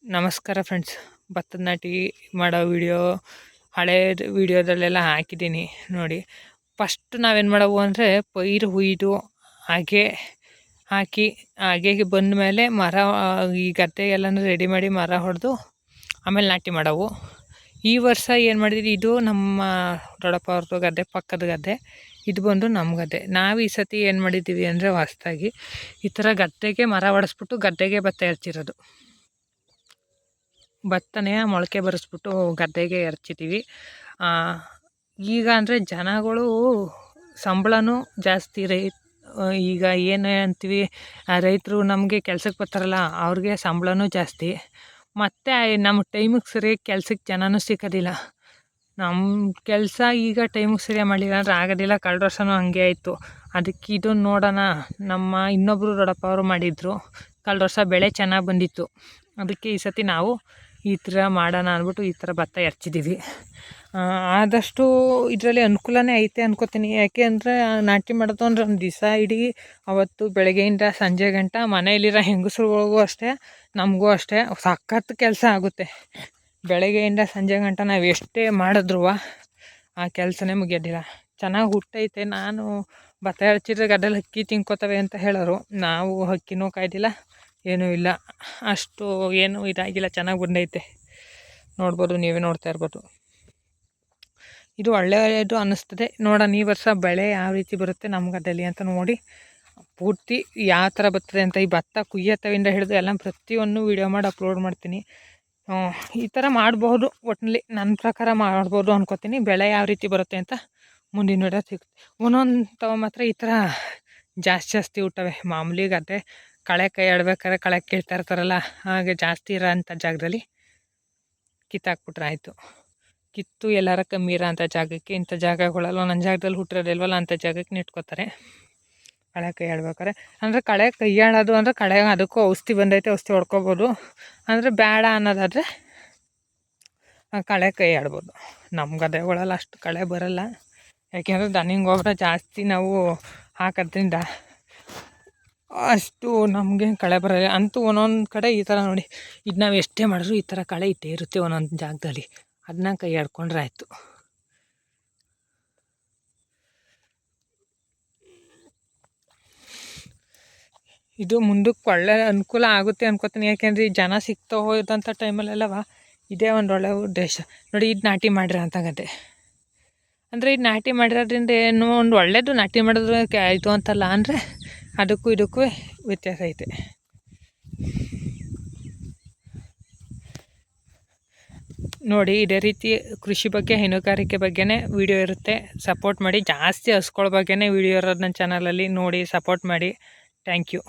ನಮಸ್ಕಾರ ಫ್ರೆಂಡ್ಸ್. ಭತ್ತದ ನಾಟಿ ಮಾಡೋ ವಿಡಿಯೋ ಹಳೇದು ವಿಡಿಯೋದಲ್ಲೆಲ್ಲ ಹಾಕಿದ್ದೀನಿ ನೋಡಿ. ಫಸ್ಟ್ ನಾವೇನು ಮಾಡವು ಅಂದರೆ ಪೈರು ಹುಯ್ದು ಹಾಗೆ ಹಾಕಿ ಹಾಗೆಗೆ ಬಂದ ಮೇಲೆ ಮರ ಈ ಗದ್ದೆಗೆಲ್ಲನೂ ರೆಡಿ ಮಾಡಿ ಮರ ಹೊಡೆದು ಆಮೇಲೆ ನಾಟಿ ಮಾಡವು. ಈ ವರ್ಷ ಏನು ಮಾಡಿದ್ವಿ, ಇದು ನಮ್ಮ ದೊಡ್ಡಪ್ಪ ಅವ್ರದ್ದು ಗದ್ದೆ, ಪಕ್ಕದ ಗದ್ದೆ. ಇದು ಬಂದು ನಮ್ಮ ಗದ್ದೆ. ನಾವು ಈ ಸತಿ ಏನು ಮಾಡಿದ್ದೀವಿ ಅಂದರೆ ಹೊಸ್ದಾಗಿ ಈ ಥರ ಗದ್ದೆಗೆ ಮರ ಹೊಡೆಸ್ಬಿಟ್ಟು ಗದ್ದೆಗೆ ಭತ್ತ ಎರಚಿರೋದು. ಭತ್ತನೇ ಮೊಳಕೆ ಬರೆಸ್ಬಿಟ್ಟು ಗದ್ದೆಗೆ ಎರಚಿದ್ದೀವಿ. ಈಗ ಅಂದರೆ ಜನಗಳು ಸಂಬಳನೂ ಜಾಸ್ತಿ. ಈಗ ಏನು ಅಂತೀವಿ, ರೈತರು ನಮಗೆ ಕೆಲ್ಸಕ್ಕೆ ಬರ್ತಾರಲ್ಲ ಅವ್ರಿಗೆ ಸಂಬಳನೂ ಜಾಸ್ತಿ. ಮತ್ತು ನಮ್ಮ ಟೈಮಿಗೆ ಸರಿಯಾಗಿ ಕೆಲ್ಸಕ್ಕೆ ಜನನೂ ಸಿಗೋದಿಲ್ಲ. ನಮ್ಮ ಕೆಲಸ ಈಗ ಟೈಮಿಗೆ ಸರಿಯಾಗಿ ಮಾಡಲಿಲ್ಲ ಅಂದರೆ ಆಗೋದಿಲ್ಲ. ಕಳೆದ ವರ್ಷವೂ ಹಂಗೆ ಆಯಿತು. ಅದಕ್ಕೆ ಇದನ್ನು ನೋಡೋಣ, ನಮ್ಮ ಇನ್ನೊಬ್ಬರು ದೊಡ್ಡಪ್ಪ ಅವರು ಮಾಡಿದರು. ಕಳೆದ ವರ್ಷ ಬೆಳೆ ಚೆನ್ನಾಗಿ ಬಂದಿತ್ತು. ಅದಕ್ಕೆ ಈ ಸತಿ ನಾವು ಈ ಥರ ಮಾಡೋಣ ಅಂದ್ಬಿಟ್ಟು ಈ ಥರ ಭತ್ತ ಎರಚಿದ್ದೀವಿ. ಆದಷ್ಟು ಇದರಲ್ಲಿ ಅನುಕೂಲನೇ ಐತೆ ಅನ್ಕೋತೀನಿ. ಯಾಕೆ ಅಂದರೆ ನಾಟಿ ಮಾಡೋದು ಅಂದರೆ ಒಂದು ದಿವಸ ಇಡೀ ಅವತ್ತು ಬೆಳಗ್ಗೆಯಿಂದ ಸಂಜೆ ಗಂಟ ಮನೆಯಲ್ಲಿರೋ ಹೆಂಗಸ್ರುಗಳಿಗೂ ಅಷ್ಟೇ, ನಮಗೂ ಅಷ್ಟೇ ಸಖತ್ತು ಕೆಲಸ ಆಗುತ್ತೆ. ಬೆಳಗ್ಗೆಯಿಂದ ಸಂಜೆ ಗಂಟ ನಾವು ಎಷ್ಟೇ ಮಾಡಿದ್ರು ಆ ಕೆಲಸನೇ ಮುಗಿಯೋದಿಲ್ಲ. ಚೆನ್ನಾಗಿ ಹುಟ್ಟೈತೆ. ನಾನು ಭತ್ತ ಎರಚಿದ್ರೆ ಗದ್ದೆಲಿ ಹಕ್ಕಿ ತಿನ್ಕೋತವೆ ಅಂತ ಹೇಳೋರು. ನಾವು ಹಕ್ಕಿನೂ ಕಾಯ್ದಿಲ್ಲ, ಏನೂ ಇಲ್ಲ. ಅಷ್ಟು ಏನೂ ಇದಾಗಿಲ್ಲ, ಚೆನ್ನಾಗಿ ಬಂದೈತೆ. ನೋಡ್ಬೋದು, ನೀವೇ ನೋಡ್ತಾ ಇರ್ಬೋದು. ಇದು ಒಳ್ಳೆಯದು ಅನ್ನಿಸ್ತದೆ. ನೋಡೋಣ ಈ ವರ್ಷ ಬೆಳೆ ಯಾವ ರೀತಿ ಬರುತ್ತೆ ನಮ್ಮ ಗದ್ದೆಲಿ ಅಂತ ನೋಡಿ ಪೂರ್ತಿ ಯಾವ ಥರ ಬರ್ತದೆ ಅಂತ. ಈ ಭತ್ತ ಕುಯ್ಯತ್ತವಿಂದ ಹಿಡಿದು ಎಲ್ಲ ಪ್ರತಿಯೊಂದು ವೀಡಿಯೋ ಮಾಡಿ ಅಪ್ಲೋಡ್ ಮಾಡ್ತೀನಿ. ಈ ಥರ ಮಾಡಬಹುದು, ಒಟ್ಟಿನಲ್ಲಿ ನನ್ನ ಪ್ರಕಾರ ಮಾಡ್ಬೋದು ಅನ್ಕೋತೀನಿ. ಬೆಳೆ ಯಾವ ರೀತಿ ಬರುತ್ತೆ ಅಂತ ಮುಂದಿನ ವಿಡಿಯೋ ಸಿಗುತ್ತೆ. ಒಂದೊಂದು ಮಾತ್ರ ಈ ಥರ ಜಾಸ್ತಿ ಹುಟ್ಟವೆ. ಮಾಮೂಲಿ ಗದ್ದೆ ಕಳೆ ಕೈ ಆಡ್ಬೇಕಾದ್ರೆ ಕಳೆ ಕೀಳ್ತಾ ಇರ್ತಾರಲ್ಲ, ಹಾಗೆ ಜಾಸ್ತಿ ಇರೋ ಅಂಥ ಜಾಗದಲ್ಲಿ ಕಿತ್ತಾಕ್ಬಿಟ್ರೆ ಆಯಿತು. ಕಿತ್ತು ಎಲ್ಲಾರ ಕಮ್ಮಿ ಇರೋ ಅಂಥ ಜಾಗಕ್ಕೆ, ಇಂಥ ಜಾಗಗಳೆಲ್ಲ ನನ್ನ ಜಾಗದಲ್ಲಿ ಹುಟ್ಟಿರೋದಿಲ್ವಲ್ಲ ಅಂಥ ಜಾಗಕ್ಕೆ ನೆಟ್ಕೋತಾರೆ ಕಳೆ ಕೈ ಆಡ್ಬೇಕಾರೆ. ಅಂದರೆ ಕಳೆ ಕೈ ಆಡೋದು ಅಂದರೆ ಕಳೆ ಅದಕ್ಕೂ ಔಷಧಿ ಬಂದೈತೆ, ಔಷಧಿ ಹೊಡ್ಕೊಬೋದು. ಅಂದರೆ ಬೇಡ ಅನ್ನೋದಾದರೆ ಕಳೆ ಕೈ ಆಡ್ಬೋದು. ನಮ್ಮ ಗದ್ದೆಗಳಲ್ಲಿ ಅಷ್ಟು ಕಳೆ ಬರೋಲ್ಲ, ಯಾಕೆಂದರೆ ದನಿಂಗ್ ಗೊಬ್ಬರ ಜಾಸ್ತಿ ನಾವು ಹಾಕೋದ್ರಿಂದ ಅಷ್ಟು ನಮಗೆ ಕಳೆ ಬರೋಲ್ಲ. ಅಂತೂ ಒಂದೊಂದು ಕಡೆ ಈ ಥರ ನೋಡಿ, ಇದು ನಾವು ಎಷ್ಟೇ ಮಾಡಿದ್ರು ಈ ಥರ ಕಳೆ ಇಟ್ಟೇ ಇರುತ್ತೆ ಒಂದೊಂದು ಜಾಗದಲ್ಲಿ. ಅದನ್ನ ಕೈ ಆಡ್ಕೊಂಡ್ರೆ ಆಯಿತು. ಇದು ಮುಂದಕ್ಕೆ ಒಳ್ಳೆ ಅನುಕೂಲ ಆಗುತ್ತೆ ಅನ್ಕೋತೀನಿ. ಯಾಕೆಂದರೆ ಈ ಜನ ಸಿಗ್ತಾ ಹೋದಂಥ ಟೈಮಲ್ಲೆಲ್ಲವ ಇದೇ ಒಂದು ಒಳ್ಳೆಯ ಉದ್ದೇಶ ನೋಡಿ. ಇದು ನಾಟಿ ಮಾಡಿರೋ ಅಂತ ಗದ್ದೆ ಅಂದರೆ ಇದು ನಾಟಿ ಮಾಡಿರೋದ್ರಿಂದ ಏನೋ ಒಂದು ಒಳ್ಳೆಯದು. ನಾಟಿ ಮಾಡಿದ್ರೆ ಆಯಿತು ಅಂತಲ್ಲ, ಅಂದರೆ ಅದಕ್ಕೂ ಇದಕ್ಕೂ ವ್ಯತ್ಯಾಸ ಐತೆ. ನೋಡಿ, ಇದೇ ರೀತಿ ಕೃಷಿ ಬಗ್ಗೆ, ಹೈನುಗಾರಿಕೆ ಬಗ್ಗೆನೇ ವಿಡಿಯೋ ಇರುತ್ತೆ. ಸಪೋರ್ಟ್ ಮಾಡಿ. ಜಾಸ್ತಿ ಹಸ್ಗಳ ಬಗ್ಗೆನೇ ವಿಡಿಯೋ ಇರೋದು ನನ್ನ ಚಾನಲಲ್ಲಿ. ನೋಡಿ, ಸಪೋರ್ಟ್ ಮಾಡಿ. Thank you.